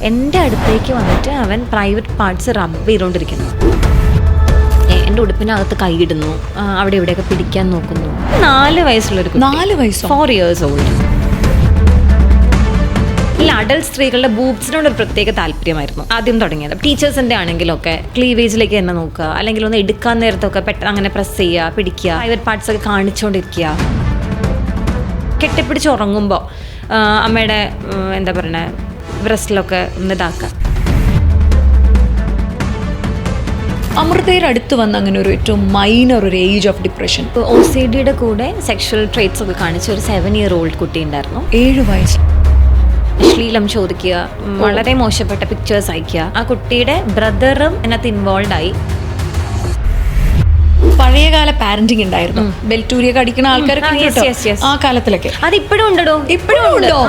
എൻ്റെ അടുത്തേക്ക് വന്നിട്ട് അവൻ പ്രൈവറ്റ് പാർട്സ് റബ്ബ് ചെയ്തുകൊണ്ടിരിക്കുന്നു. എൻ്റെ ഉടുപ്പിനകത്ത് കൈയിടുന്നു, അവിടെ ഇവിടെയൊക്കെ പിടിക്കാൻ നോക്കുന്നു. 4 വയസ്സുള്ളൊരു 4 വയസ്സോ? 4 years old. ഈ അഡൽട്ട് സ്ത്രീകളുടെ ബൂബ്സിനോട് ഒരു പ്രത്യേക താല്പര്യമായിരുന്നു ആദ്യം തുടങ്ങിയത്. ടീച്ചേഴ്സിൻ്റെ ആണെങ്കിലൊക്കെ ക്ലീവേജിലേക്ക് തന്നെ നോക്കുക, അല്ലെങ്കിൽ ഒന്ന് എടുക്കാൻ നേരത്തൊക്കെ പെട്ടെന്ന് അങ്ങനെ പ്രസ് ചെയ്യുക, പിടിക്കുക, പ്രൈവറ്റ് പാർട്സ് ഒക്കെ കാണിച്ചുകൊണ്ടിരിക്കുക. കെട്ടിപ്പിടിച്ച് ഉറങ്ങുമ്പോൾ അമ്മയുടെ എന്താ പറയണേ ബ്രസ്റ്റിലൊക്കെ ഒന്ന് ഇതാക്കുക. അമൃതയുടെ അടുത്ത് വന്ന അങ്ങനെ ഒരു ഏറ്റവും മൈനർ ഒരു ഏജ് ഓഫ് ഡിപ്രഷൻ, OCDയുടെ കൂടെ സെക്ഷൽ ട്രേറ്റ്സ് ഒക്കെ കാണിച്ച ഒരു 7 year old കുട്ടി ഉണ്ടായിരുന്നു. 7 വയസ്സ്. അശ്ലീലം ചോദിക്കുക, വളരെ മോശപ്പെട്ട പിക്ചേഴ്സ് അയക്കുക. ആ കുട്ടിയുടെ ബ്രദറും അതിനകത്ത് ഇൻവോൾവ് ആയി. പഴയകാല പാരന്റിങ് ഉണ്ടായിരുന്നു, ബെൽറ്റൂരിയൊക്കെ അടിക്കുന്ന ആൾക്കാരൊക്കെ ആ കാലത്തിലൊക്കെ. അത് ഇപ്പോഴും ഉണ്ടോ? ഇപ്പോഴും ഉണ്ടോ?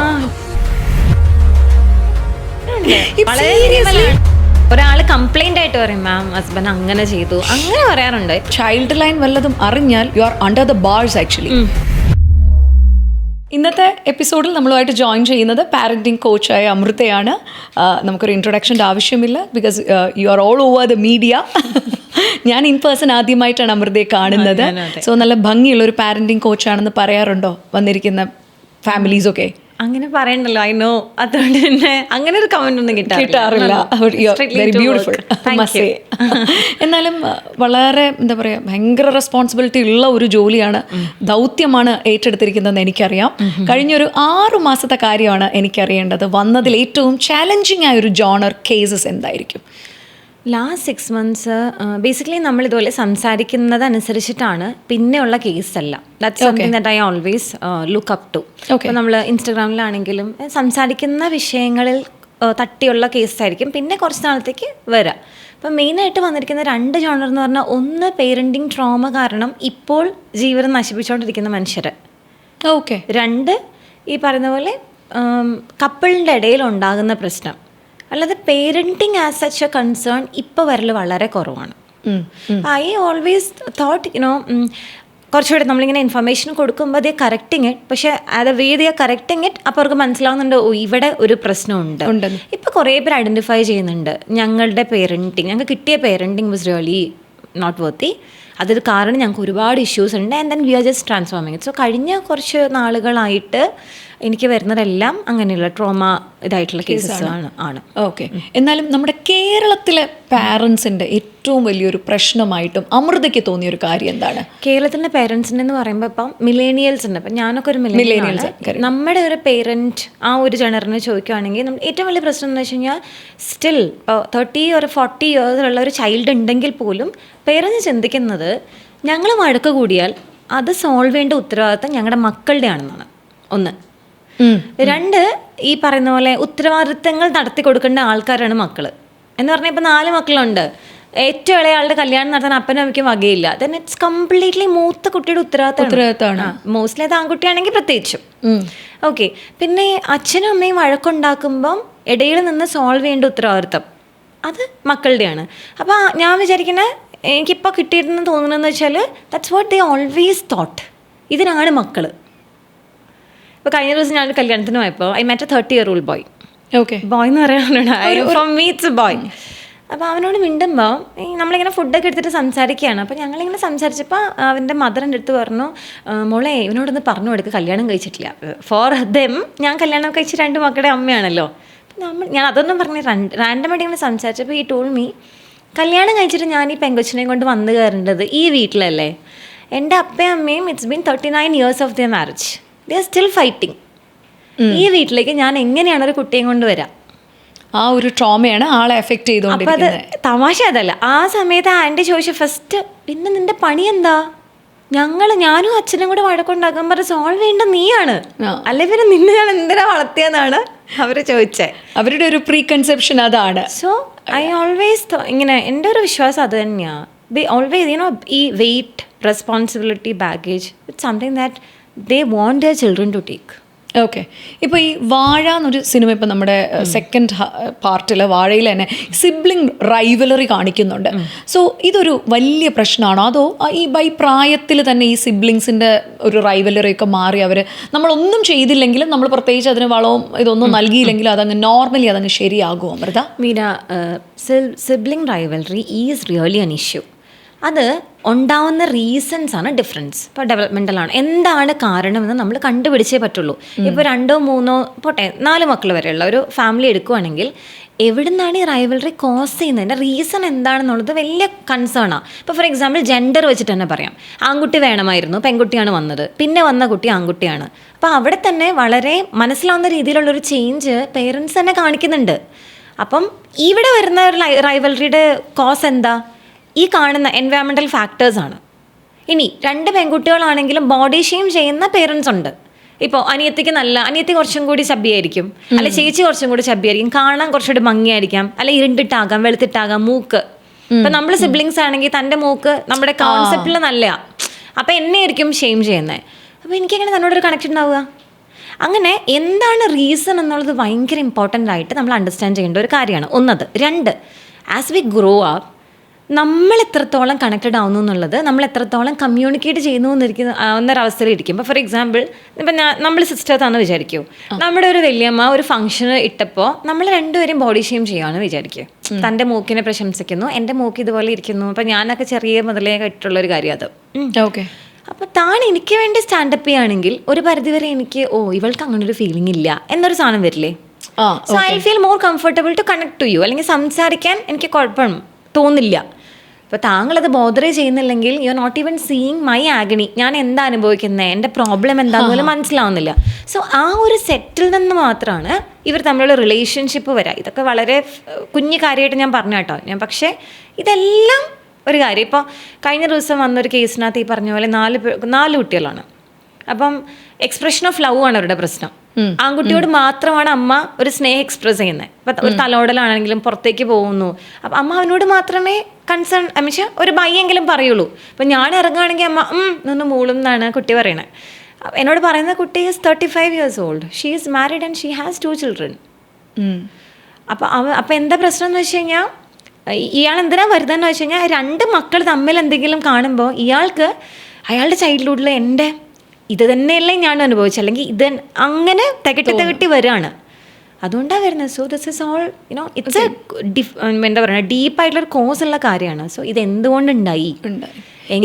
ഒരാള് കംപ്ലൈന്റ് ആയിട്ട് പറയും, മാം ഹസ്ബൻഡ് അങ്ങനെ ചെയ്തു, അങ്ങനെ പറയാറുണ്ട്. ചൈൽഡ് ലൈൻ വല്ലതും അറിഞ്ഞാൽ you are under the bars actually. ഇന്നത്തെ എപ്പിസോഡിൽ നമ്മളുമായിട്ട് ജോയിൻ ചെയ്യുന്നത് പാരന്റിങ് കോച്ചായ അമൃതയാണ്. നമുക്കൊരു ഇൻട്രൊഡക്ഷൻ്റെ ആവശ്യമില്ല, because you are all over the media. ഞാൻ ഇൻ പേഴ്സൺ ആദ്യമായിട്ടാണ് അമൃതയെ കാണുന്നത്. സോ നല്ല ഭംഗിയുള്ളൊരു പാരന്റിങ് കോച്ചാണെന്ന് പറയാറുണ്ടോ വന്നിരിക്കുന്ന ഫാമിലീസൊക്കെ? അങ്ങനെ പറയണ്ടല്ലോ, ഐ നോ. അതുകൊണ്ട് തന്നെ അങ്ങനെ ഒരു കമന്റ് ഒന്നും കിട്ടാറില്ല. Very beautiful. എന്നാലും വളരെ എന്താ പറയുക, ഭയങ്കര റെസ്പോൺസിബിലിറ്റി ഉള്ള ഒരു ജോലിയാണ്, ദൗത്യമാണ് ഏറ്റെടുത്തിരിക്കുന്നതെന്ന് എനിക്കറിയാം. കഴിഞ്ഞൊരു 6 മാസത്തെ കാര്യമാണ് എനിക്കറിയേണ്ടത്. വന്നതിൽ ഏറ്റവും ചാലഞ്ചിങ് ആയ ഒരു ജോണർ കേസസ് എന്തായിരിക്കും? ലാസ്റ്റ് 6 months ബേസിക്കലി നമ്മൾ ഇതുപോലെ സംസാരിക്കുന്നത് അനുസരിച്ചിട്ടാണ് പിന്നെയുള്ള കേസല്ല. That's something that I always look up to. ഇപ്പോൾ നമ്മൾ ഇൻസ്റ്റഗ്രാമിലാണെങ്കിലും സംസാരിക്കുന്ന വിഷയങ്ങളിൽ തട്ടിയുള്ള കേസായിരിക്കും പിന്നെ കുറച്ച് നാളത്തേക്ക് വരാം. അപ്പം മെയിനായിട്ട് വന്നിരിക്കുന്ന 2 ജോണർ എന്ന് പറഞ്ഞാൽ, ഒന്ന് പേരൻറ്റിങ് ട്രോമ കാരണം ഇപ്പോൾ ജീവിതം നശിപ്പിച്ചുകൊണ്ടിരിക്കുന്ന മനുഷ്യർ. ഓക്കെ. 2 ഈ പറയുന്ന പോലെ കപ്പിളിൻ്റെ ഇടയിൽ ഉണ്ടാകുന്ന പ്രശ്നം. അല്ലാതെ parenting as such A concern ഇപ്പോൾ വരൽ വളരെ കുറവാണ്. ഐ ഓൾവേസ് തോട്ട് കുറച്ചുകൂടെ നമ്മളിങ്ങനെ ഇൻഫർമേഷൻ കൊടുക്കുമ്പോൾ അതേ കറക്റ്റിങ് ഇറ്റ്, പക്ഷേ അത് വേ ദേ കറക്റ്റിങ് ഇറ്റ്, അപ്പോൾ അവർക്ക് മനസ്സിലാവുന്നുണ്ട് ഇവിടെ ഒരു പ്രശ്നമുണ്ട്. ഇപ്പോൾ കുറേ പേര് ഐഡൻറ്റിഫൈ ചെയ്യുന്നുണ്ട്, ഞങ്ങളുടെ പേരൻറ്റിങ്, ഞങ്ങൾക്ക് കിട്ടിയ parenting was really not worthy, അതൊരു കാരണം ഞങ്ങൾക്ക് ഒരുപാട് ഇഷ്യൂസ് ഉണ്ട്, and then we are just transforming it. So കഴിഞ്ഞ കുറച്ച് നാളുകളായിട്ട് എനിക്ക് വരുന്നതെല്ലാം അങ്ങനെയുള്ള ട്രോമ ഇതായിട്ടുള്ള കേസസ് ആണ്. ഓക്കെ. എന്നാലും നമ്മുടെ കേരളത്തിലെ പാരൻസിൻ്റെ ഏറ്റവും വലിയൊരു പ്രശ്നമായിട്ടും അമൃതയ്ക്ക് തോന്നിയൊരു കാര്യം എന്താണ്? കേരളത്തിൻ്റെ പേരൻസിൻ്റെ എന്ന് പറയുമ്പോൾ ഇപ്പം മിലേനിയൽസ് ഉണ്ട്. അപ്പം ഞാനൊക്കെ ഒരു മിലേനിയൽസ്. നമ്മുടെ ഒരു പേരൻറ്റ് ആ ഒരു ജനറിനെ ചോദിക്കുകയാണെങ്കിൽ നമ്മൾ ഏറ്റവും വലിയ പ്രശ്നം എന്ന് വെച്ച് കഴിഞ്ഞാൽ, സ്റ്റിൽ ഇപ്പോൾ 30 or 40 years ഉള്ള ഒരു ചൈൽഡ് ഉണ്ടെങ്കിൽ പോലും പേരൻസ് ചിന്തിക്കുന്നത് ഞങ്ങൾ വഴക്ക് കൂടിയാൽ അത് സോൾവ് ചെയ്യേണ്ട ഉത്തരവാദിത്തം ഞങ്ങളുടെ മക്കളുടെ ആണെന്നാണ്. 1. 2, ഈ പറയുന്ന പോലെ ഉത്തരവാദിത്തങ്ങൾ നടത്തി കൊടുക്കേണ്ട ആൾക്കാരാണ് മക്കൾ എന്ന് പറഞ്ഞാൽ, ഇപ്പോൾ 4 മക്കളുണ്ട്, ഏറ്റവും ഇളയ ആളുടെ കല്യാണം നടത്താൻ അപ്പനും അമ്മയ്ക്കും വകയില്ല. ദെൻ ഇറ്റ്സ് കംപ്ലീറ്റ്ലി മൂത്ത കുട്ടിയുടെ ഉത്തരവാദിത്തമാണ്. മോസ്റ്റ്ലി അത് ആൺകുട്ടിയാണെങ്കിൽ പ്രത്യേകിച്ചും. ഓക്കെ. പിന്നെ അച്ഛനും അമ്മയും വഴക്കുണ്ടാക്കുമ്പം ഇടയിൽ നിന്ന് സോൾവ് ചെയ്യേണ്ട ഉത്തരവാദിത്തം അത് മക്കളുടെയാണ്. അപ്പോൾ ഞാൻ വിചാരിക്കുന്നത്, എനിക്കിപ്പോൾ കിട്ടിയിരുന്നെന്ന് തോന്നുന്നതെന്ന് വെച്ചാൽ, that's what they always thought, ഇതിനാണ് മക്കൾ. ഇപ്പോൾ കഴിഞ്ഞ ദിവസം ഞാനൊരു കല്യാണത്തിന് പോയപ്പോൾ I met A 30 year old boy. Okay. Boy എന്ന് പറയാനാണ്, from me it's A boy. അപ്പോൾ അവനോട് മിണ്ടുമ്പോൾ നമ്മളിങ്ങനെ ഫുഡൊക്കെ എടുത്തിട്ട് സംസാരിക്കുകയാണ്. അപ്പോൾ ഞങ്ങളിങ്ങനെ സംസാരിച്ചപ്പോൾ അവൻ്റെ മദറിൻ്റെ അടുത്ത് പറഞ്ഞു, മോളെ ഇവനോടൊന്ന് പറഞ്ഞു കൊടുക്കുക, കല്യാണം കഴിച്ചിട്ടില്ല. ഫോർ ദെം ഞാൻ കല്യാണം കഴിച്ച് 2 മക്കളുടെ അമ്മയാണല്ലോ. ഞാൻ അതൊന്നും പറഞ്ഞ് റാൻഡമായിട്ട് ഇങ്ങനെ സംസാരിച്ചപ്പോൾ ഈ ടോൾ മീ, കല്യാണം കഴിച്ചിട്ട് ഞാൻ ഈ പെങ്കൊച്ചിനെയും കൊണ്ട് വന്നു കയറേണ്ടത് ഈ വീട്ടിലല്ലേ? എൻ്റെ അപ്പയും അമ്മയും it's been 39 years of their marriage, they are still fighting. ഈ വീട്ടിലേക്ക് ഞാൻ എങ്ങനെയാണ് ഒരു കുട്ടിയെ കൊണ്ട് വരാം? ആ ഒരു ട്രോമയാണ് ആളെ എഫക്റ്റ് ചെയ്തുകൊണ്ടിരിക്കുന്നത്. അപ്പം അത് തമാശ അതല്ല. ആ സമയത്ത് ആൻറ്റി ചോദിച്ചു ഫസ്റ്റ്, പിന്നെ നിന്റെ പണി എന്താ? ഞാനും അച്ഛനും കൂടെ വഴക്കുണ്ടാക്കാൻ പറഞ്ഞ് സോൾവ് ചെയ്യേണ്ട നീയാണ്, അല്ലെ പിന്നെ നിന്നെ ഞാൻ എന്തിനാ വളർത്തിയെന്നാണ് അവർ ചോദിച്ചത്. അവരുടെ ഒരു പ്രീ കൺസെപ്ഷൻ അതാണ്. സോ ഐ ഓൾവേസ് ഇങ്ങനെ, എൻ്റെ ഒരു വിശ്വാസം അത് തന്നെയാണ്. ഓൾവേസ് ഈ weight, responsibility, baggage, it's something that they want their children to take. Okay. ഇപ്പോൾ ഈ വാഴ എന്നൊരു സിനിമ ഇപ്പം നമ്മുടെ സെക്കൻഡ് പാർട്ടിൽ വാഴയിൽ തന്നെ സിബ്ലിംഗ് റൈവലറി കാണിക്കുന്നുണ്ട്. സോ ഇതൊരു വലിയ പ്രശ്നമാണോ, അതോ ഈ പ്രായത്തിൽ തന്നെ ഈ സിബ്ലിങ്സിൻ്റെ ഒരു റൈവലറി ഒക്കെ മാറി അവർ നമ്മളൊന്നും ചെയ്തില്ലെങ്കിലും നമ്മൾ പ്രത്യേകിച്ച് അതിന് വളവും ഇതൊന്നും നൽകിയില്ലെങ്കിലും അതങ്ങ് നോർമലി അതങ്ങ് ശരിയാകുമോ Amritha? Meera, sibling rivalry is really an issue. അത് ഉണ്ടാവുന്ന റീസൺസ് ആണ് ഡിഫറൻസ്. ഇപ്പോൾ ഡെവലപ്മെൻ്റലാണ് എന്താണ് കാരണമെന്ന് നമ്മൾ കണ്ടുപിടിച്ചേ പറ്റുള്ളൂ. ഇപ്പോൾ 2 3 പോട്ടെ 4 മക്കൾ വരെയുള്ള ഒരു ഫാമിലി എടുക്കുകയാണെങ്കിൽ എവിടുന്നാണ് ഈ റൈവലറി കോസ് ചെയ്യുന്നതിൻ്റെ റീസൺ എന്താണെന്നുള്ളത് വലിയ കൺസേണാണ്. ഇപ്പോൾ ഫോർ എക്സാമ്പിൾ ജെൻഡർ വെച്ചിട്ട് തന്നെ പറയാം. ആൺകുട്ടി വേണമായിരുന്നു, പെൺകുട്ടിയാണ് വന്നത്, പിന്നെ വന്ന കുട്ടി ആൺകുട്ടിയാണ്. അപ്പോൾ അവിടെ തന്നെ വളരെ മനസ്സിലാവുന്ന രീതിയിലുള്ളൊരു ചേഞ്ച് പേരൻസ് തന്നെ കാണിക്കുന്നുണ്ട്. അപ്പം ഇവിടെ വരുന്ന ഒരു റൈവലറിയുടെ കോസ് എന്താ? ഈ കാണുന്ന എൻവയറമെൻ്റൽ ഫാക്ടേഴ്സാണ്. ഇനി 2 പെൺകുട്ടികളാണെങ്കിലും ബോഡി ഷെയിം ചെയ്യുന്ന പേരൻസ് ഉണ്ട്. ഇപ്പോൾ അനിയത്തി കുറച്ചും കൂടി ചബ്ബിയായിരിക്കും, അല്ലെ ചേച്ചി കുറച്ചും കൂടി ചബ്ബിയായിരിക്കും, കാണാൻ കുറച്ചുകൂടി ഭംഗിയായിരിക്കും, അല്ലെ ഇരുണ്ടിട്ടാകാം, വെളുത്തിട്ടാകാം, മൂക്ക്. ഇപ്പം നമ്മൾ സിബ്ലിങ്സ് ആണെങ്കിൽ തൻ്റെ മൂക്ക് നമ്മുടെ കോൺസെപ്റ്റിൽ നല്ലതാണ്, അപ്പം എന്നെ ആയിരിക്കും ഷെയിം ചെയ്യുന്നത്. അപ്പോൾ എനിക്കെങ്ങനെ തന്നോടൊരു കണക്ഷൻ ഉണ്ടാവുക? അങ്ങനെ എന്താണ് റീസൺ എന്നുള്ളത് ഭയങ്കര ഇമ്പോർട്ടൻ്റ് ആയിട്ട് നമ്മൾ അണ്ടർസ്റ്റാൻഡ് ചെയ്യേണ്ട ഒരു കാര്യമാണ്. 1. 2, ആസ് വി ഗ്രോ അപ്പ് നമ്മൾ എത്രത്തോളം കണക്റ്റഡ് ആവുന്നു എന്നുള്ളത്, നമ്മൾ എത്രത്തോളം കമ്മ്യൂണിക്കേറ്റ് ചെയ്യുന്നു എന്നൊരവസ്ഥയിൽ ഇരിക്കും. ഇപ്പോൾ ഫോർ എക്സാമ്പിൾ ഇപ്പം നമ്മൾ സിസ്റ്റേഴ്സാണെന്ന് വിചാരിക്കൂ. നമ്മുടെ ഒരു വല്യമ്മ ഒരു ഫംഗ്ഷന് ഇട്ടപ്പോൾ നമ്മൾ 2 പേരും ബോഡി ഷെയിം ചെയ്യുകയാണെന്ന് വിചാരിക്കും. തൻ്റെ മൂക്കിനെ പ്രശംസിക്കുന്നു, എൻ്റെ മൂക്ക് ഇതുപോലെ ഇരിക്കുന്നു. അപ്പം ഞാനൊക്കെ ചെറിയ മുതലേ കേട്ടിട്ടുള്ളൊരു കാര്യം അത്. ഓക്കെ. അപ്പോൾ താൻ എനിക്ക് വേണ്ടി സ്റ്റാൻഡപ്പ് ചെയ്യുകയാണെങ്കിൽ ഒരു പരിധിവരെ എനിക്ക് ഇവൾക്ക് അങ്ങനെ ഒരു ഫീലിംഗ് ഇല്ല എന്നൊരു സാധനം വരില്ലേ? So I feel more comfortable to connect to you. അല്ലെങ്കിൽ സംസാരിക്കാൻ എനിക്ക് കുഴപ്പം തോന്നില്ല. അപ്പോൾ താങ്കളത് ബോധറേ ചെയ്യുന്നില്ലെങ്കിൽ you are not even seeing my agony. ഞാൻ എന്താ അനുഭവിക്കുന്നത്, എൻ്റെ പ്രോബ്ലം എന്താണെന്ന് പോലും മനസ്സിലാവുന്നില്ല. സോ ആ ഒരു സെറ്റിൽ നിന്ന് മാത്രമാണ് ഇവർ തമ്മിലുള്ള റിലേഷൻഷിപ്പ് വരാം. ഇതൊക്കെ വളരെ കുഞ്ഞു കാര്യമായിട്ട് ഞാൻ പറഞ്ഞു കേട്ടോ. പക്ഷേ ഇതെല്ലാം ഒരു കാര്യം. ഇപ്പോൾ കഴിഞ്ഞ ദിവസം വന്നൊരു കേസിനകത്ത് ഈ പറഞ്ഞ പോലെ 4 കുട്ടികളാണ്. അപ്പം എക്സ്പ്രഷൻ ഓഫ് ലവ് ആണ് അവരുടെ പ്രശ്നം. ആൺകുട്ടിയോട് മാത്രമാണ് അമ്മ ഒരു സ്നേഹം എക്സ്പ്രസ് ചെയ്യുന്നത്. ഇപ്പം ഒരു തലോടലാണെങ്കിലും പുറത്തേക്ക് പോകുന്നു, അപ്പം അമ്മ അവനോട് മാത്രമേ കൺസേൺ എന്നുവെച്ചാൽ ഒരു ഭയെങ്കിലും പറയുള്ളൂ. അപ്പം ഞാൻ ഇറങ്ങുകയാണെങ്കിൽ അമ്മ നിന്ന് മൂളും എന്നാണ് കുട്ടി പറയണത്. എന്നോട് പറയുന്ന കുട്ടി is 35 years old. She is married and she has 2 children. അപ്പം എന്താ പ്രശ്നം എന്ന് വെച്ച് കഴിഞ്ഞാൽ ഇയാൾ എന്തിനാ വരുന്നതെന്ന് വെച്ച് കഴിഞ്ഞാൽ 2 മക്കൾ തമ്മിൽ എന്തെങ്കിലും കാണുമ്പോൾ ഇയാൾക്ക് അയാളുടെ ചൈൽഡ്ഹുഡിൽ എൻ്റെ ഇത് തന്നെയല്ലേ ഞാൻ അനുഭവിച്ചത്, അല്ലെങ്കിൽ ഇത് അങ്ങനെ തികട്ടി വരികയാണ്. അതുകൊണ്ടാണ് വരുന്നത്. So this is all it's എന്താ പറയുക ഡീപ്പായിട്ടുള്ളൊരു കോസ് ഉള്ള കാര്യമാണ്. സോ ഇത് എന്തുകൊണ്ടുണ്ടായി?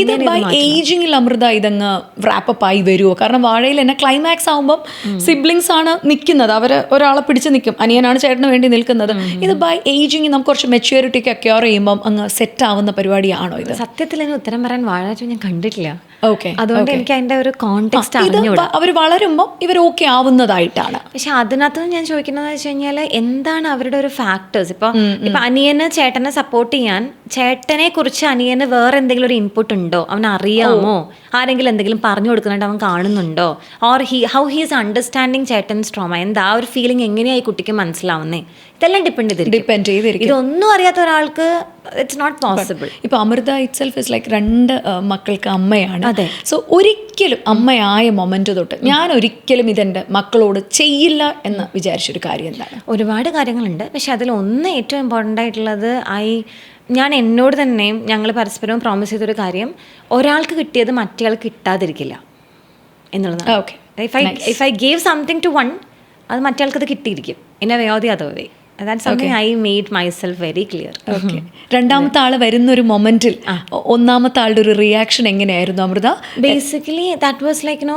ഇത് ബൈ ഏജിങ്ങിൽ അമൃത ഇതങ്ങ് റാപ്പപ്പ് ആയി വരുമോ? കാരണം വാഴയിൽ തന്നെ ക്ലൈമാക്സ് ആകുമ്പം സിബ്ലിങ്സ് ആണ് നിൽക്കുന്നത്, അവർ ഒരാളെ പിടിച്ച് നിൽക്കും, അനിയനാണ് ചേട്ടന് വേണ്ടി നിൽക്കുന്നത്. ഇത് ബൈ ഏജിങ് നമുക്ക് കുറച്ച് മെച്യൂരിറ്റി ഒക്കെ അക്യൂർ ചെയ്യുമ്പം അങ്ങ് സെറ്റ് ആവുന്ന പരിപാടിയാണോ ഇത്? സത്യത്തിൽ അതിന് ഉത്തരം പറയാൻ വാഴ ഞാൻ കണ്ടിട്ടില്ല. ഓക്കെ. അതുകൊണ്ട് എനിക്ക് അതിന്റെ ഒരു കോണ്ടെക്സ്റ്റ് അറിഞ്ഞൂടാ. അവർ വളരുമ്പോൾ ഇവർ ഓക്കെ ആവുന്നതായിട്ടാണ്. പക്ഷെ അതിനകത്ത് ഞാൻ ചോദിക്കുന്നത് വെച്ച് കഴിഞ്ഞാൽ എന്താണ് അവരുടെ ഒരു ഫാക്ടേഴ്സ്? ഇപ്പൊ അനിയന് ചേട്ടനെ സപ്പോർട്ട് ചെയ്യാൻ ചേട്ടനെ കുറിച്ച് അനിയന് വേറെ എന്തെങ്കിലും ഒരു ഇൻപുട്ട് ഉണ്ടോ? അവൻ അറിയാമോ? ആരെങ്കിലും എന്തെങ്കിലും പറഞ്ഞു കൊടുക്കുന്നുണ്ട് അവൻ കാണുന്നുണ്ടോ? ഓർ ഹൗ ഹീസ് അണ്ടർസ്റ്റാൻഡിങ് ചേട്ടൻസ് ട്രോമ? എന്താ ആ ഒരു ഫീലിംഗ് എങ്ങനെയായി കുട്ടിക്ക് മനസ്സിലാവുന്നേ? ഇതെല്ലാം ഡിപ്പെൻഡ് ചെയ്തിരിക്കും. ഇതൊന്നും അറിയാത്ത ഒരാൾക്ക് ഇറ്റ്സ് നോട്ട് പോസിബിൾ. ഇപ്പോൾ Amritha itself is like 2 മക്കൾക്ക് അമ്മയാണ്. സോ ഒരിക്കലും അമ്മയായ മൊമെന്റ് തൊട്ട് ഞാൻ ഒരിക്കലും ഇതെൻ്റെ മക്കളോട് ചെയ്യില്ല എന്ന് വിചാരിച്ചൊരു കാര്യം എന്താണ്? ഒരുപാട് കാര്യങ്ങളുണ്ട്. പക്ഷെ അതിലൊന്ന് ഏറ്റവും ഇമ്പോർട്ടൻ്റ് ആയിട്ടുള്ളത് ഞാൻ എന്നോട് തന്നെയും ഞങ്ങൾ പരസ്പരവും പ്രോമിസ് ചെയ്തൊരു കാര്യം, ഒരാൾക്ക് കിട്ടിയത് മറ്റേയാൾക്ക് കിട്ടാതിരിക്കില്ല എന്നുള്ളതാണ്. Okay. If I gave something to one, അത് മറ്റേയാൾക്കത് കിട്ടിയിരിക്കും in a way or the other way. That's something I made myself very clear. Okay. രണ്ടാമത്തെ ആൾ വരുന്ന ഒരു മൊമെന്റിൽ ഒന്നാമത്തെ ആളുടെ ഒരു റിയാക്ഷൻ എങ്ങനെയായിരുന്നു Amrita? Basically that was like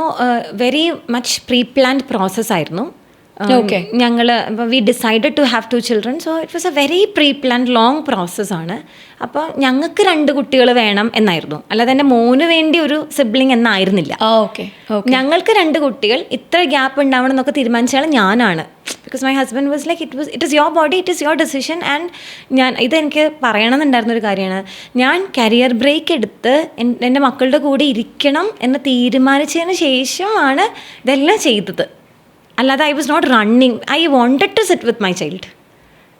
very much pre planned process ആയിരുന്നു. ഞങ്ങൾ we decided to have 2 children. So it was a very pre planned long പ്രോസസ്സാണ്. അപ്പോൾ ഞങ്ങൾക്ക് 2 കുട്ടികൾ വേണം എന്നായിരുന്നു, അല്ലാതെ എൻ്റെ മോന് വേണ്ടി ഒരു സിബ്ലിംഗ് എന്നായിരുന്നില്ല. ഞങ്ങൾക്ക് 2 കുട്ടികൾ, ഇത്ര ഗ്യാപ്പ് ഉണ്ടാവണം എന്നൊക്കെ തീരുമാനിച്ചാൽ ഞാനാണ്. Because my husband was like it is your body, it is your decision. And ഇതെനിക്ക് പറയണമെന്നുണ്ടായിരുന്നൊരു കാര്യമാണ്. ഞാൻ കരിയർ ബ്രേക്ക് എടുത്ത് എൻ്റെ മക്കളുടെ കൂടെ ഇരിക്കണം എന്ന് തീരുമാനിച്ചതിന് ശേഷമാണ് ഇതെല്ലാം ചെയ്തത്. അല്ലാതെ I was not running. I wanted to sit with my child.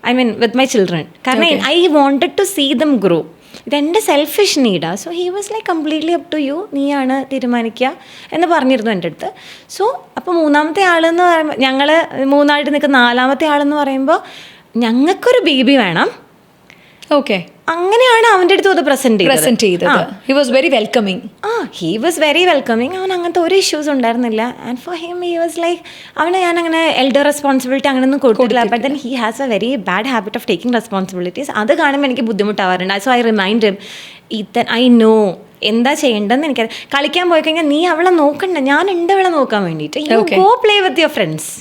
I mean with my children. കാരണം I wanted to see them grow. ഇതെൻ്റെ സെൽഫിഷ് നീഡാണ്. So he was like completely up to you, നീയാണ് തീരുമാനിക്കുക എന്ന് പറഞ്ഞിരുന്നു എൻ്റെ അടുത്ത്. So അപ്പോൾ മൂന്നാമത്തെ ആളെന്ന് പറയുമ്പോൾ, ഞങ്ങൾ മൂന്നായിട്ട് നിൽക്കുന്ന നാലാമത്തെ ആളെന്ന് പറയുമ്പോൾ ഞങ്ങൾക്കൊരു ബേബി വേണം. ഓക്കെ, അങ്ങനെയാണ് അവൻ്റെ അടുത്ത് അത് പ്രസന്റ് ചെയ്തത്. He was very welcoming. He was very welcoming. അവൻ അങ്ങനത്തെ ഒരു ഇഷ്യൂസ് ഉണ്ടായിരുന്നില്ല. And for him he was like, അവന് ഞാൻ അങ്ങനെ എൽഡർ റെസ്പോൺസിബിലിറ്റി അങ്ങനെയൊന്നും കൊടുത്തിട്ടില്ല. But then he has a very bad habit of taking responsibilities. അത് കാണുമ്പോൾ എനിക്ക് ബുദ്ധിമുട്ടാവാറുണ്ട്. സോ ഐ റിമൈൻഡ് ഹിം, ഇതൻ ഐ നോ എന്താ ചെയ്യേണ്ടതെന്ന് എനിക്കറിയാം. കളിക്കാൻ പോയി കഴിഞ്ഞാൽ നീ അവളെ നോക്കണ്ട, ഞാനുണ്ട് അവളെ നോക്കാൻ വേണ്ടിയിട്ട്. You go play with your friends,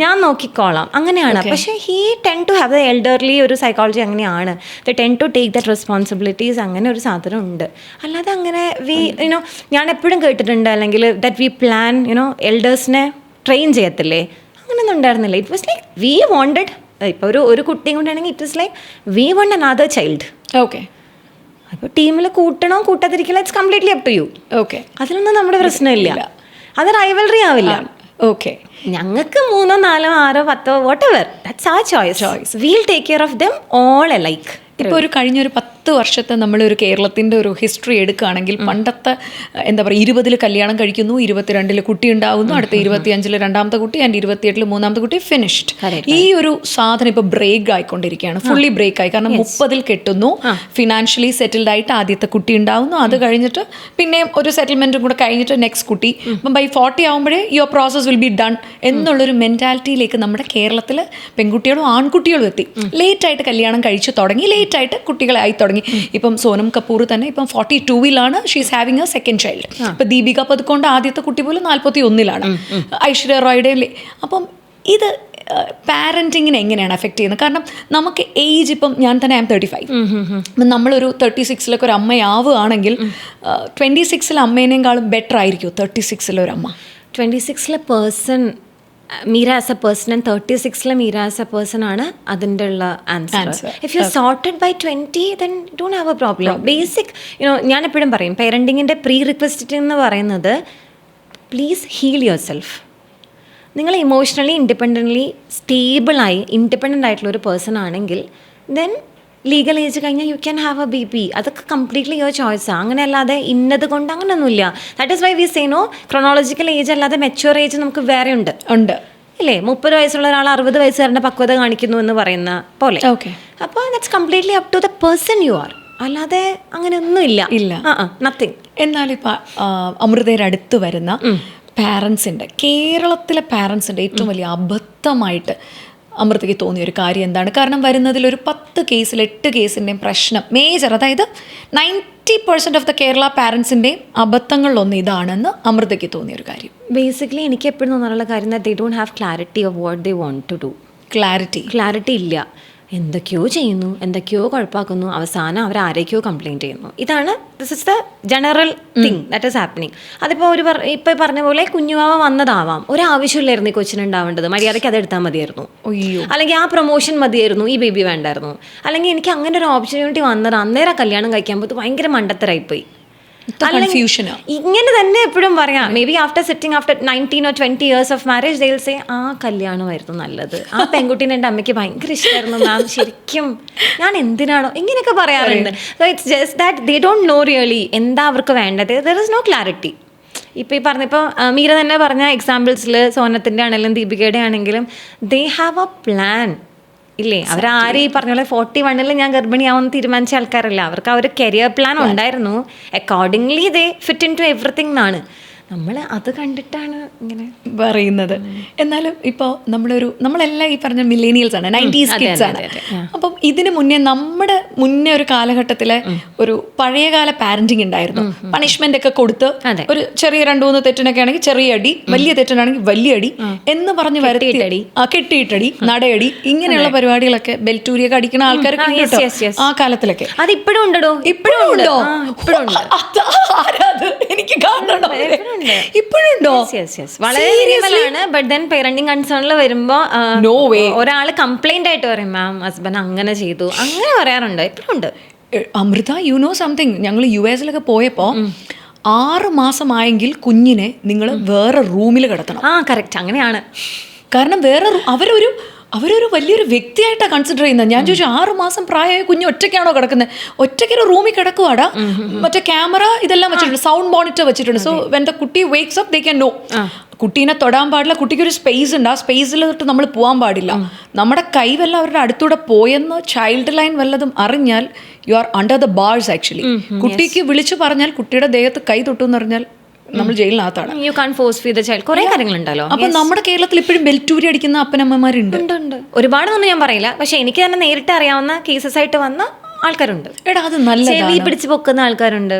ഞാൻ നോക്കിക്കോളാം, അങ്ങനെയാണ്. പക്ഷേ he tend to have the elderly ഒരു സൈക്കോളജി അങ്ങനെയാണ്. The tend to take that responsibilities, അങ്ങനെ ഒരു സാധനം ഉണ്ട്. അല്ലാതെ അങ്ങനെ ഞാൻ എപ്പോഴും കേട്ടിട്ടുണ്ട്, അല്ലെങ്കിൽ ദറ്റ് വി പ്ലാൻ എൽഡേഴ്സിനെ ട്രെയിൻ ചെയ്യത്തില്ലേ, അങ്ങനെയൊന്നും ഉണ്ടായിരുന്നില്ല. It was like we wanted, ഇപ്പോൾ ഒരു കുട്ടിയും കൊണ്ടാണെങ്കിൽ it was like we want another child. Okay, അപ്പോൾ ടീമിൽ കൂട്ടണോ കൂട്ടാതിരിക്കില്ല, it's completely up to you. Okay, അതിലൊന്നും നമ്മുടെ പ്രശ്നമില്ല. അത് റൈവൽറി ആവില്ല. ഓക്കെ, ഞങ്ങൾക്ക് 3, 4, 6, 10 whatever, that's our choice. We'll take care of them all alike. ഇപ്പോൾ ഒരു കഴിഞ്ഞൊരു 10 വർഷത്തെ നമ്മളൊരു കേരളത്തിൻ്റെ ഒരു ഹിസ്റ്ററി എടുക്കുകയാണെങ്കിൽ, പണ്ടത്തെ എന്താ പറയുക, 20 കല്യാണം കഴിക്കുന്നു, 22 കുട്ടി ഉണ്ടാവുന്നു, അടുത്ത 25 രണ്ടാമത്തെ കുട്ടി, ആൻഡ് 28 മൂന്നാമത്തെ കുട്ടി, ഫിനിഷ്ഡ്. ഈ ഒരു സാധനം ഇപ്പോൾ ബ്രേക്ക് ആയിക്കൊണ്ടിരിക്കുകയാണ്, ഫുള്ളി ബ്രേക്ക് ആയി. കാരണം 30 കെട്ടുന്നു, ഫിനാൻഷ്യലി സെറ്റിൽഡ് ആയിട്ട് ആദ്യത്തെ കുട്ടി ഉണ്ടാവുന്നു, അത് കഴിഞ്ഞിട്ട് പിന്നെയും ഒരു സെറ്റിൽമെൻറ്റും കൂടെ കഴിഞ്ഞിട്ട് നെക്സ്റ്റ് കുട്ടി. അപ്പം ബൈ 40 ആകുമ്പോഴേ your process will be done എന്നുള്ളൊരു മെൻറ്റാലിറ്റിയിലേക്ക് നമ്മുടെ കേരളത്തിൽ പെൺകുട്ടികളും ആൺകുട്ടികളും എത്തി. ലേറ്റായിട്ട് കല്യാണം കഴിച്ച് തുടങ്ങി, ലേറ്റായിട്ട് കുട്ടികളായി തുടങ്ങി. ഇപ്പം സോനം കപൂർ തന്നെ ഇപ്പം 42-ലാണ്, she's having a second child. ഇപ്പം ദീപിക പദുക്കോണിന്റെ ആദ്യത്തെ കുട്ടി പോലും 41-ലാണ്, ഐശ്വര്യ റോയുടെ. അപ്പം ഇത് പാരൻറ്റിങ്ങിനെ എങ്ങനെയാണ് എഫക്റ്റ് ചെയ്യുന്നത്? കാരണം നമുക്ക് ഏജ്, ഇപ്പം ഞാൻ തന്നെ ആം 35, അപ്പം നമ്മളൊരു 36-ലൊക്കെ ഒരു അമ്മയാവുകയാണെങ്കിൽ 26-ലെ അമ്മേനേക്കാളും ബെറ്റർ ആയിരിക്കും 36-ലെ ഒരു അമ്മ? 26-ലെ person Meera as a person and 36-ലെ മീര ആസ് എ പേഴ്സൺ ആണ് അതിൻ്റെ ഉള്ള answer. If you sorted by 20 then don't have a problem. Basic ഞാൻ എപ്പോഴും പറയും, പേരൻറ്റിങ്ങിൻ്റെ പ്രീ റിക്വസ്റ്റ് എന്ന് പറയുന്നത് പ്ലീസ് ഹീൽ യുവർ സെൽഫ്. നിങ്ങൾ ഇമോഷണലി ഇൻഡിപെൻഡൻ്റ്ലി സ്റ്റേബിളായി ഇൻഡിപെൻഡൻ്റ് ആയിട്ടുള്ള ഒരു പേഴ്സൺ ആണെങ്കിൽ ദെൻ ലീഗൽ ഏജ് കഴിഞ്ഞാൽ you can have a baby. അതൊക്കെ കംപ്ലീറ്റ്ലി യുവർ ചോയ്സാണ്. അങ്ങനെ അല്ലാതെ ഇന്നത് കൊണ്ട് അങ്ങനെയൊന്നുമില്ല. That is why we say no, chronological age അല്ലാതെ മെച്യൂർ ഏജ് നമുക്ക് വേറെ ഉണ്ട് ഇല്ലേ? 30 വയസ്സുള്ള ഒരാൾ 60 വയസ്സുകാരൻ്റെ പക്വത കാണിക്കുന്നു എന്ന് പറയുന്ന പോലെ. അപ്പോൾ that's completely up to the person you are. അല്ലാതെ അങ്ങനെയൊന്നും ഇല്ല. നത്തിങ്. എന്നാലിപ്പോൾ അമൃതയുടെ അടുത്ത് വരുന്ന പാരൻസിൻ്റെ, കേരളത്തിലെ പാരൻസിൻ്റെ ഏറ്റവും വലിയ അബദ്ധമായിട്ട് അമൃതയ്ക്ക് തോന്നിയ ഒരു കാര്യം എന്താണ്? കാരണം വരുന്നതിലൊരു 10 കേസിൽ 8 കേസിൻ്റെയും പ്രശ്നം മേജർ, അതായത് 90% ഓഫ് ദ കേരള പാരൻസിൻ്റെയും അബദ്ധങ്ങളിലൊന്ന് ഇതാണെന്ന് അമൃതയ്ക്ക് തോന്നിയ ഒരു കാര്യം. ബേസിക്കലി എനിക്ക് എപ്പോഴും തോന്നാനുള്ള കാര്യം they don't have clarity of what they want to do. Clarity ഇല്ല. എന്തൊക്കെയോ ചെയ്യുന്നു, എന്തൊക്കെയോ കുഴപ്പമാക്കുന്നു, അവസാനം അവർ ആരൊക്കെയോ കംപ്ലയിൻറ്റ് ചെയ്യുന്നു. ഇതാണ് this is the general thing that is happening. അതിപ്പോൾ ഇപ്പോൾ പറഞ്ഞ പോലെ കുഞ്ഞുവാവ വന്നതാവാം, ഒരാവശ്യമില്ലായിരുന്നു ഈ കൊച്ചിനുണ്ടാവേണ്ടത്, മര്യാദയ്ക്ക് അത് എടുത്താൽ മതിയായിരുന്നു. അല്ലെങ്കിൽ ആ പ്രൊമോഷൻ മതിയായിരുന്നു, ഈ ബേബി വേണ്ടായിരുന്നു. അല്ലെങ്കിൽ എനിക്ക് അങ്ങനെ ഒരു ഓപ്പർച്യൂണിറ്റി വന്നത് അന്നേരം കല്യാണം കഴിക്കാൻ പോയിട്ട് ഭയങ്കര മണ്ടത്തരായിപ്പോയി. ഇങ്ങനെ തന്നെ എപ്പോഴും പറയാം. May be after sitting after 19 or 20 years of marriage they will say ആ കല്യാണമായിരുന്നു നല്ലത്, ആ പെൺകുട്ടീനെ എൻ്റെ അമ്മയ്ക്ക് ഭയങ്കര ഇഷ്ടമായിരുന്നു മാം, ശരിക്കും ഞാൻ എന്തിനാണോ ഇങ്ങനെയൊക്കെ പറയാറുണ്ട്. So it's just that they don't know really എന്താ അവർക്ക് വേണ്ടത്. There is no clarity. ഇപ്പോൾ ഈ പറഞ്ഞപ്പോൾ മീര തന്നെ പറഞ്ഞ എക്സാമ്പിൾസിൽ സോനത്തിൻ്റെ ആണെങ്കിലും ദീപികയുടെ ആണെങ്കിലും ദേ ഹാവ് എ പ്ലാൻ ഇല്ലേ? അവരാരും ഈ പറഞ്ഞ പോലെ 41-ൽ ഞാൻ ഗർഭിണിയാവുമെന്ന് തീരുമാനിച്ച ആൾക്കാരല്ല. അവർക്ക് ആ ഒരു കരിയർ പ്ലാൻ ഉണ്ടായിരുന്നു. Accordingly they fit in to everything എന്നാണ്. നമ്മൾ അത് കണ്ടിട്ടാണ് ഇങ്ങനെ പറയുന്നത്. എന്നാലും ഇപ്പോൾ നമ്മളെല്ലാം ഈ പറഞ്ഞ മില്ലേനിയൽസ് ആണ്, 90s കിഡ്സ് ആണ്. അപ്പം ഇതിന് മുന്നേ ഒരു കാലഘട്ടത്തിലെ ഒരു പഴയകാല പാരന്റിങ് ഉണ്ടായിരുന്നു. പണിഷ്മെന്റ് ഒക്കെ കൊടുത്ത് ഒരു ചെറിയ 2-3 തെറ്റിനൊക്കെ ആണെങ്കിൽ ചെറിയ അടി, വലിയ തെറ്റിനാണെങ്കിൽ വലിയ അടി എന്ന് പറഞ്ഞ് കെട്ടിയിട്ടടി, നടയടി, ഇങ്ങനെയുള്ള പരിപാടികളൊക്കെ ബെൽറ്റൂരിയൊക്കെ അടിക്കുന്ന ആൾക്കാരൊക്കെ ആ കാലത്തിലൊക്കെ. അത് ഇപ്പോഴും ഉണ്ടോ? എനിക്ക് കാണണോ? ഇപ്പോഴുണ്ടോ? വളരെ മിനിമലാണ്. ബട്ട് ദെൻ പേരന്റിങ് കൺസേണിൽ വരുമ്പോ ഒരാൾ കംപ്ലൈന്റ് ആയിട്ട് പറയും മാം ഹസ്ബൻഡ് അങ്ങനെ ചെയ്തു, അങ്ങനെ പറയാറുണ്ട്. ഇപ്പോഴും ഉണ്ട്. അമൃത, യു നോ സംതിങ്, ഞങ്ങൾ US-ലൊക്കെ പോയപ്പോ 6 മാസമായെങ്കിൽ കുഞ്ഞിനെ നിങ്ങൾ വേറെ റൂമിൽ കിടത്തണം. കറക്റ്റ്, അങ്ങനെയാണ്. കാരണം അവരൊരു അവരൊരു വലിയൊരു വ്യക്തിയായിട്ടാണ് കൺസിഡർ ചെയ്യുന്നത്. ഞാൻ ചോദിച്ചു 6 മാസം പ്രായമായ കുഞ്ഞ് ഒറ്റയ്ക്കാണോ കിടക്കുന്നത്? ഒറ്റയ്ക്കൊരു റൂമിൽ കിടക്കുവാടാ, മറ്റേ ക്യാമറ ഇതെല്ലാം വെച്ചിട്ടുണ്ട്, സൗണ്ട് മോണിറ്റർ വെച്ചിട്ടുണ്ട്. സോ വെൻ ദ കുട്ടി wakes up they can know. കുട്ടീനെ തൊടാൻ പാടില്ല, കുട്ടിക്ക് ഒരു സ്പേസ് ഉണ്ട്, ആ സ്പേസിൽ തൊട്ട് നമ്മൾ പോകാൻ പാടില്ല. നമ്മുടെ കൈ വല്ല അവരുടെ അടുത്തൂടെ പോയെന്ന് ചൈൽഡ് ലൈൻ വല്ലതും അറിഞ്ഞാൽ you are under the bars actually. കുട്ടിക്ക് വിളിച്ചു പറഞ്ഞാൽ കുട്ടിയുടെ ദേഹത്ത് കൈ തൊട്ടു എന്ന് പറഞ്ഞാൽ നമ്മൾ ജയിലിനകത്താണ്. You can force feed the child. കുറേ കാര്യങ്ങളുണ്ടല്ലോ. അപ്പൊ നമ്മുടെ കേരളത്തിൽ ഇപ്പോഴും ബെൽറ്റൂരി അടിക്കുന്ന അപ്പനമ്മമാരുണ്ട്. ഒരുപാടൊന്നും ഞാൻ പറയില്ല, പക്ഷെ എനിക്ക് തന്നെ നേരിട്ട് അറിയാവുന്ന കേസസ് ആയിട്ട് വന്ന ആൾക്കാരുണ്ട്. എടാ അത് നല്ല ചെവി പിടിച്ച് പൊക്കുന്ന ആൾക്കാരുണ്ട്.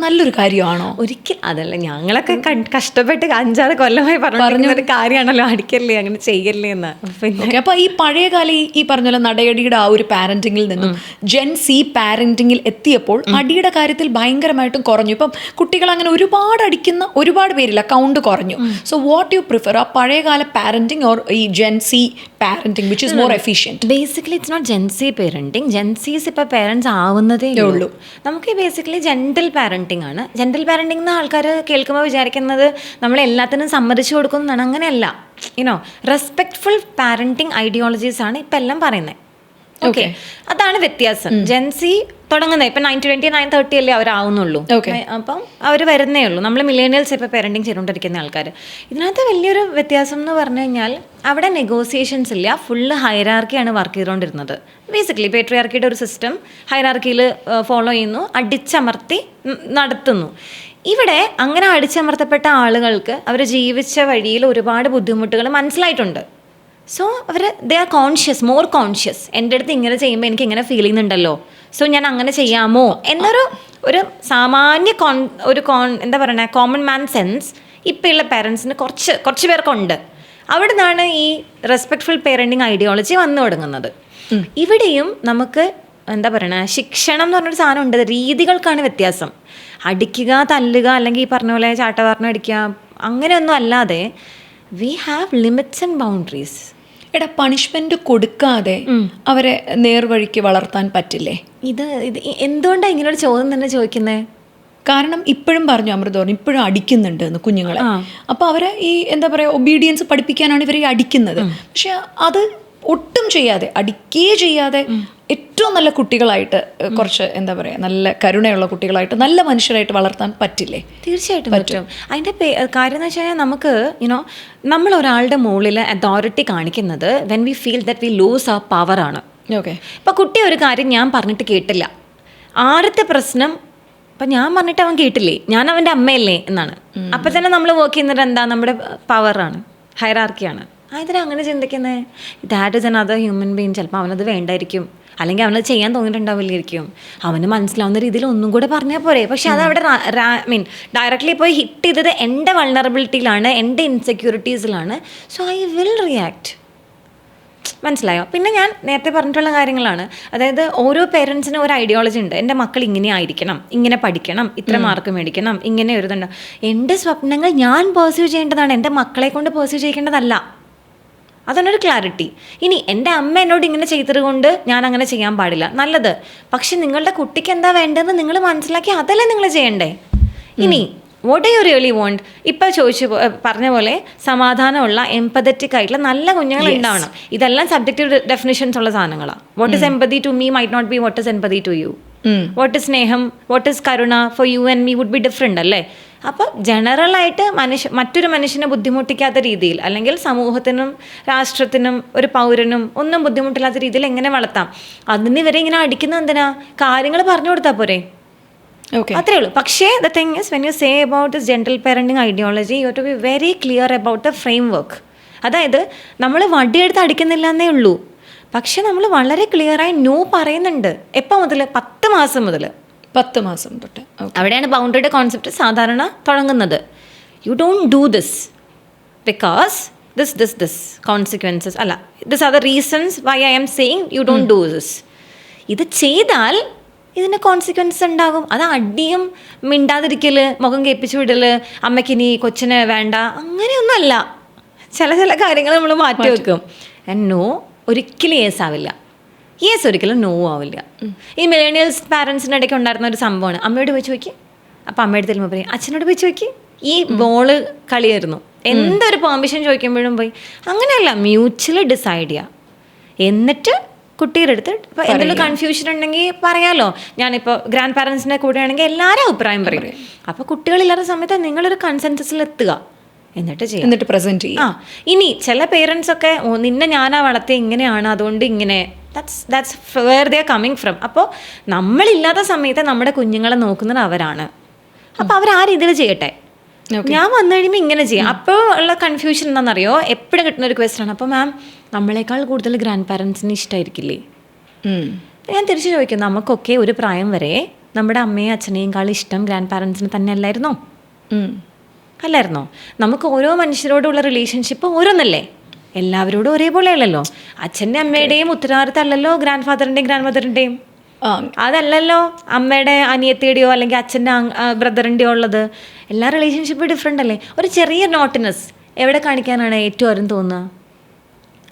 നല്ലൊരു കാര്യമാണോ? ഒരിക്കൽ അതല്ല, ഞങ്ങളൊക്കെ കഷ്ടപ്പെട്ട് 5-6 കൊല്ലമായി പറഞ്ഞ ഒരു കാര്യമാണല്ലോ, അടിക്കല്ലേ അങ്ങനെ ചെയ്യല്ലേ എന്ന്. പിന്നെ അപ്പൊ ഈ പഴയകാല ഈ പറഞ്ഞ പോലെ നടയടിയുടെ ആ ഒരു പാരന്റിങ്ങിൽ നിന്നും ജെൻ സി പാരന്റിങ്ങിൽ എത്തിയപ്പോൾ അടിയുടെ കാര്യത്തിൽ ഭയങ്കരമായിട്ടും കുറഞ്ഞു. ഇപ്പം കുട്ടികൾ അങ്ങനെ ഒരുപാട് അടിക്കുന്ന ഒരുപാട് പേരില്ല, കൗണ്ട് കുറഞ്ഞു. സോ വാട്ട് യു പ്രിഫർ, ആ പഴയകാല പാരന്റിങ് ഓർ ഈ Gen Z parenting which is more efficient? Basically it's not Gen Z parenting. Gen Zs ഇപ്പൊ പേരൻസ് ആവുന്നതേ ഉള്ളൂ. നമുക്ക് ബേസിക്കലി ജെന്റിൽ പാരന്റിങ് ആണ്. ജെന്റിൽ പാരന്റിംഗ് എന്ന് ആൾക്കാർ കേൾക്കുമ്പോൾ വിചാരിക്കുന്നത് നമ്മൾ എല്ലാത്തിനും സമ്മതിച്ചു കൊടുക്കുന്നതാണ്. അങ്ങനെയല്ല. യുനോ റെസ്പെക്ട്ഫുൾ പാരന്റിങ് ഐഡിയോളജീസ് ആണ് ഇപ്പം എല്ലാം പറയുന്നത്. ഓക്കെ, അതാണ് വ്യത്യാസം. ജെൻസി തുടങ്ങുന്നത് ഇപ്പം 9-20, 9-30 അല്ലേ അവരാവുന്നുള്ളൂ. അപ്പം അവർ വരുന്നേ ഉള്ളൂ. നമ്മൾ മില്ലേനിയൽസ് ഇപ്പോൾ പേരന്റിങ് ചെയ്തുകൊണ്ടിരിക്കുന്ന ആൾക്കാർ. ഇതിനകത്ത് വലിയൊരു വ്യത്യാസം എന്ന് പറഞ്ഞു കഴിഞ്ഞാൽ അവിടെ നെഗോസിയേഷൻസ് ഇല്ല, ഫുള്ള് ഹൈറാർക്കിയാണ് വർക്ക് ചെയ്തുകൊണ്ടിരുന്നത്. ബേസിക്കലി പേട്രിയാർക്കിയുടെ ഒരു സിസ്റ്റം ഹൈറാർക്കിയിൽ ഫോളോ ചെയ്യുന്നു, അടിച്ചമർത്തി നടത്തുന്നു. ഇവിടെ അങ്ങനെ അടിച്ചമർത്തപ്പെട്ട ആളുകൾക്ക് അവർ ജീവിച്ച വഴിയിൽ ഒരുപാട് ബുദ്ധിമുട്ടുകൾ മനസ്സിലായിട്ടുണ്ട്. സോ അവർ they are conscious, more conscious. എൻ്റെ അടുത്ത് ഇങ്ങനെ ചെയ്യുമ്പോൾ എനിക്ക് ഇങ്ങനെ ഫീൽ ചെയ്യുന്നുണ്ടല്ലോ, സോ ഞാൻ അങ്ങനെ ചെയ്യാമോ എന്നൊരു സാമാന്യ എന്താ പറയുക, കോമൺ മാൻ സെൻസ് ഇപ്പം ഉള്ള പേരൻസിന് കുറച്ച് പേർക്കുണ്ട്. അവിടെ നിന്നാണ് ഈ റെസ്പെക്ട്ഫുൾ പേരൻറ്റിങ് ഐഡിയോളജി വന്നു തുടങ്ങുന്നത്. ഇവിടെയും നമുക്ക് എന്താ പറയണ, ശിക്ഷണം എന്ന് പറഞ്ഞൊരു സാധനം ഉണ്ട്. രീതികൾക്കാണ് വ്യത്യാസം. അടിക്കുക, തല്ലുക, അല്ലെങ്കിൽ ഈ പറഞ്ഞ പോലെ ചാട്ടവാറിന് അടിക്കുക, അങ്ങനെയൊന്നും അല്ലാതെ we have limits and boundaries. എടാ, പണിഷ്മെന്റ് കൊടുക്കാതെ അവരെ നേർവഴിക്ക് വളർത്താൻ പറ്റില്ലേ? ഇത് എന്തുകൊണ്ടാണ് ഇങ്ങനൊരു ചോദ്യം തന്നെ ചോദിക്കുന്നത്? കാരണം ഇപ്പോഴും പറഞ്ഞു അമൃത പറഞ്ഞു, ഇപ്പോഴും അടിക്കുന്നുണ്ട് എന്ന് കുഞ്ഞുങ്ങളെ. അപ്പോൾ അവരെ ഈ എന്താ പറയുക ഒബീഡിയൻസ് പഠിപ്പിക്കാനാണ് ഇവരെ അടിക്കുന്നത്. പക്ഷെ അത് ഒട്ടും ചെയ്യാതെ, ചെയ്യാതെ ഏറ്റവും നല്ല കുട്ടികളായിട്ട്, കുറച്ച് എന്താ പറയുക നല്ല കരുണയുള്ള കുട്ടികളായിട്ട്, നല്ല മനുഷ്യരായിട്ട് വളർത്താൻ പറ്റില്ലേ? തീർച്ചയായിട്ടും പറ്റും. അതിൻ്റെ കാര്യം എന്ന് വെച്ച് കഴിഞ്ഞാൽ നമുക്ക് നമ്മൾ ഒരാളുടെ മുകളിൽ അതോറിറ്റി കാണിക്കുന്നത് when we feel that we lose our power ആണ്. ഓക്കെ, ഇപ്പം കുട്ടി ഒരു കാര്യം ഞാൻ പറഞ്ഞിട്ട് കേട്ടില്ല, ആദ്യത്തെ പ്രശ്നം അപ്പം ഞാൻ പറഞ്ഞിട്ട് അവൻ കേട്ടില്ലേ, ഞാൻ അവൻ്റെ അമ്മയല്ലേ എന്നാണ്. അപ്പം തന്നെ നമ്മൾ വർക്ക് ചെയ്യുന്നത് എന്താ, നമ്മുടെ പവറാണ്, ഹൈറാർക്കിയാണ്. അതിന് അങ്ങനെ ചിന്തിക്കുന്നത് that is another human being. ചിലപ്പോൾ അവനത് വേണ്ടായിരിക്കും, അല്ലെങ്കിൽ അവനത് ചെയ്യാൻ തോന്നിയിട്ടുണ്ടാവില്ലായിരിക്കും. അവന് മനസ്സിലാവുന്ന രീതിയിൽ ഒന്നും കൂടെ പറഞ്ഞാൽ പോരെ. പക്ഷെ അത് അവിടെ ഡയറക്റ്റ്ലി പോയി ഹിറ്റ് ചെയ്തത് എൻ്റെ വൾണറബിലിറ്റിയിലാണ്, എൻ്റെ ഇൻസെക്യൂരിറ്റീസിലാണ്. So I will react. മനസ്സിലായോ? പിന്നെ ഞാൻ നേരത്തെ പറഞ്ഞിട്ടുള്ള കാര്യങ്ങളാണ്. അതായത് ഓരോ പേരൻസിനും ഒരു ഐഡിയോളജി ഉണ്ട്. എൻ്റെ മക്കൾ ഇങ്ങനെ ആയിരിക്കണം, ഇങ്ങനെ പഠിക്കണം, ഇത്ര മാർക്ക് മേടിക്കണം, ഇങ്ങനെ ഒരു ഇതുണ്ട്. എൻ്റെ സ്വപ്നങ്ങൾ ഞാൻ പേഴ്സ്യൂ ചെയ്യേണ്ടതാണ്, എൻ്റെ മക്കളെ കൊണ്ട് പേഴ്സ്യൂ ചെയ്യേണ്ടതല്ല. അതൊന്നൊരു ക്ലാരിറ്റി. ഇനി എൻ്റെ അമ്മ എന്നോട് ഇങ്ങനെ ചെയ്തത് കൊണ്ട് ഞാൻ അങ്ങനെ ചെയ്യാൻ പാടില്ല, നല്ലത്. പക്ഷെ നിങ്ങളുടെ കുട്ടിക്ക് എന്താ വേണ്ടതെന്ന് നിങ്ങൾ മനസ്സിലാക്കി അതല്ലേ നിങ്ങൾ ചെയ്യണ്ടേ. ഇനി വാട്ട് യു റിയലി വോണ്ട്, ഇപ്പം പറഞ്ഞ പോലെ സമാധാനമുള്ള എംപതറ്റിക് ആയിട്ടുള്ള നല്ല കുഞ്ഞുങ്ങൾ ഉണ്ടാവണം. ഇതെല്ലാം സബ്ജക്റ്റീവ് ഡെഫിനിഷൻസ് ഉള്ള സാധനങ്ങളാണ്. What is empathy to me might not be what is empathy to you. What is സ്നേഹം, വാട്ട് ഇസ് കരുണ for you and me would be different അല്ലേ. അപ്പോൾ ജനറലായിട്ട് മറ്റൊരു മനുഷ്യനെ ബുദ്ധിമുട്ടിക്കാത്ത രീതിയിൽ, അല്ലെങ്കിൽ സമൂഹത്തിനും രാഷ്ട്രത്തിനും ഒരു പൗരനും ഒന്നും ബുദ്ധിമുട്ടില്ലാത്ത രീതിയിൽ എങ്ങനെ വളർത്താം, അതിന് ഇവരെ ഇങ്ങനെ അടിക്കുന്നത് എന്തിനാ? കാര്യങ്ങൾ പറഞ്ഞു കൊടുത്താൽ പോരെ, അത്രേ ഉള്ളൂ. പക്ഷേ the thing is when you say about this gentle parenting ideology you have to be very clear about the framework. അതായത് നമ്മൾ വടിയെടുത്ത് അടിക്കുന്നില്ല എന്നേ ഉള്ളൂ, പക്ഷെ നമ്മൾ വളരെ ക്ലിയറായി നോ പറയുന്നുണ്ട്. എപ്പോൾ മുതൽ? 10 മാസം മുതൽ. 10 മാസം തൊട്ട്. അവിടെയാണ് ബൗണ്ടറിയുടെ കോൺസെപ്റ്റ് സാധാരണ തുടങ്ങുന്നത്. You don't do this because this consequences അല്ല, this are the reasons why I am saying you don't do this. ഇത് ചെയ്താൽ ഇതിന് കോൺസിക്വൻസ് ഉണ്ടാകും. അത് അടിയും മിണ്ടാതിരിക്കൽ, മുഖം കേൾപ്പിച്ചു വിടൽ, അമ്മയ്ക്കിനി കൊച്ചിനെ വേണ്ട, അങ്ങനെയൊന്നുമല്ല. ചില കാര്യങ്ങൾ നമ്മൾ മാറ്റി വെക്കും. നോ ഒരിക്കലും യേസ് ആവില്ല, യേസ് ഒരിക്കലും നോ ആവില്ല. ഈ മില്ലേനിയൽസ് പാരൻസിൻ്റെ ഇടയ്ക്ക് ഉണ്ടായിരുന്ന ഒരു സംഭവമാണ്, അമ്മയോട് പോയി ചോദിക്കും. അപ്പോൾ അമ്മയുടെ തെലുമ്പ് പറയും, അച്ഛനോട് പോയി ചോദിക്കും. ഈ ബോള് കളിയായിരുന്നു, എന്തൊരു പെർമിഷൻ ചോദിക്കുമ്പോഴും പോയി അങ്ങനെയല്ല, മ്യൂച്വലി ഡിസൈഡ് ചെയ്യുക. എന്നിട്ട് കുട്ടിയുടെ അടുത്ത് ഇപ്പോൾ എന്തെങ്കിലും കൺഫ്യൂഷൻ ഉണ്ടെങ്കിൽ പറയാലോ. ഞാനിപ്പോൾ ഗ്രാൻഡ് പാരൻസിൻ്റെ കൂടെ ആണെങ്കിൽ എല്ലാവരും അഭിപ്രായം പറയും. അപ്പോൾ കുട്ടികളില്ലാത്ത സമയത്ത് നിങ്ങളൊരു കൺസെൻസസിൽ എത്തുക, എന്നിട്ട് ചെയ്യാം, എന്നിട്ട് പ്രസന്റ് ചെയ്യും. ഇനി ചില പേരൻസ് ഒക്കെ നിന്നെ ഞാനാ വളർത്തിയ ഇങ്ങനെയാണ് അതുകൊണ്ട് ഇങ്ങനെ, that's where they are coming from. അപ്പോൾ നമ്മളില്ലാത്ത സമയത്ത് നമ്മുടെ കുഞ്ഞുങ്ങളെ നോക്കുന്നത് അവരാണ്. അപ്പോൾ അവർ ആ രീതിയിൽ ചെയ്യട്ടെ. ഞാൻ വന്നു കഴിയുമ്പോൾ ഇങ്ങനെ ചെയ്യാം. അപ്പോൾ ഉള്ള കൺഫ്യൂഷൻ എന്താണെന്നറിയോ, എപ്പോഴും കിട്ടുന്ന ഒരു ക്വസ്റ്റ്യൻ ആണ്. അപ്പോൾ മാം, നമ്മളെക്കാൾ കൂടുതൽ ഗ്രാൻഡ് പാരൻസിന് ഇഷ്ടമായിരിക്കില്ലേ? ഞാൻ തിരിച്ചു ചോദിക്കും, നമുക്കൊക്കെ ഒരു പ്രായം വരെ നമ്മുടെ അമ്മയും അച്ഛനെയും ഇഷ്ടം ഗ്രാൻഡ് പാരൻസിന് തന്നെ അല്ലായിരുന്നോ? അല്ലായിരുന്നോ? നമുക്ക് ഓരോ മനുഷ്യരോടുള്ള റിലേഷൻഷിപ്പ് ഓരോന്നല്ലേ, എല്ലാവരോടും ഒരേപോലെ അല്ലല്ലോ. അച്ഛൻ്റെ അമ്മയുടെയും ഉത്തരവാദിത്തം അല്ലല്ലോ ഗ്രാൻഡ് ഫാദറിൻ്റെയും ഗ്രാൻഡ് മദറിൻ്റെയും. അതല്ലല്ലോ അമ്മയുടെ അനിയത്തിയുടെയോ അല്ലെങ്കിൽ അച്ഛൻ്റെ ബ്രദറിൻ്റെയോ ഉള്ളത്. എല്ലാ റിലേഷൻഷിപ്പും ഡിഫറെൻ്റ് അല്ലേ. ഒരു ചെറിയ നോട്ടിനെസ് എവിടെ കാണിക്കാനാണ് ഏറ്റവും അരും തോന്നുക?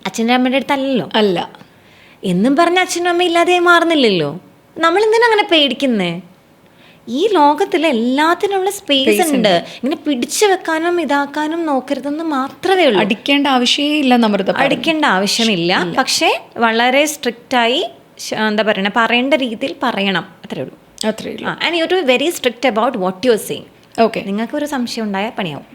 അച്ഛൻ്റെ അമ്മയുടെ അടുത്തല്ലല്ലോ. അല്ല എന്നും പറഞ്ഞ അച്ഛനും അമ്മ ഇല്ലാതെ മാറുന്നില്ലല്ലോ. നമ്മളെന്തിനാ അങ്ങനെ പേടിക്കുന്നേ? ഈ ലോകത്തിൽ എല്ലാത്തിനുള്ള സ്പേസ് ഉണ്ട്. ഇങ്ങനെ പിടിച്ചു വെക്കാനും ഇതാക്കാനും നോക്കരുതെന്ന് മാത്രമേ ഉള്ളൂ. അടിക്കേണ്ട ആവശ്യമേ ഇല്ല, നമ്രത അടിക്കേണ്ട ആവശ്യമില്ല. പക്ഷേ വളരെ സ്ട്രിക്റ്റായി എന്താ പറയണേ, പറയേണ്ട രീതിയിൽ പറയണം, അത്രേ ഉള്ളൂ. അത്രേ ഉള്ളൂ. And you to very strict about what you are saying. Okay, നിങ്ങൾക്ക് ഒരു സംശയം ഉണ്ടായാൽ പണിയാവും.